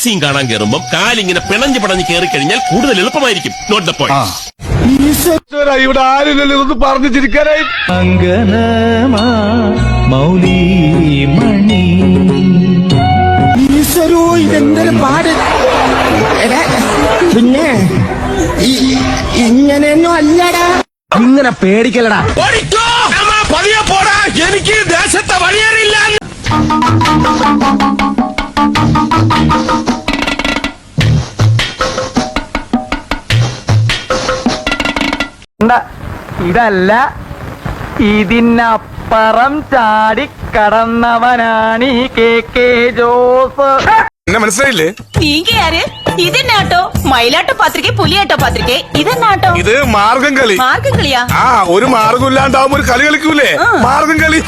Scene കാണാൻ കയറുമ്പോൾ കാലിങ്ങനെ പിണഞ്ഞ് പടഞ്ഞ് കയറി കഴിഞ്ഞാൽ കൂടുതൽ എളുപ്പമായിരിക്കും. Note the point. ഇവിടെ ആരില്ലല്ലോ ഇതൊന്ന് പറഞ്ഞു ചിരിക്കാനായി. ഈശ്വരോ ഇതെന്തൊരു പാട്. പിന്നെ ഇങ്ങനെയൊന്നും അല്ലടാ. ഇങ്ങനെ പേടിക്കലടാ. പതിയെ പോടാ, എനിക്ക് ദേശത്തെ വഴിയേറിയില്ല. ഇതല്ല, ഇതിനപ്പുറം ചാടി കടന്നവനാണ് ഈ കെ ജോസ്. എന്നെ മനസ്സിലായില്ലേ? നീങ്കയാര്? ഇതെന്നാട്ടോ? മയിലാട്ടോ പത്രിക, പുലിയാട്ടോ പത്രിക, ഇതെന്നാട്ടോ? ഇത് മാർഗം കളി. മാർഗം കളിയാ? ഒരു മാർഗം ഇല്ലാണ്ടാവുമ്പോ ഒരു കളി കളിക്കൂലേ, മാർഗം കളി.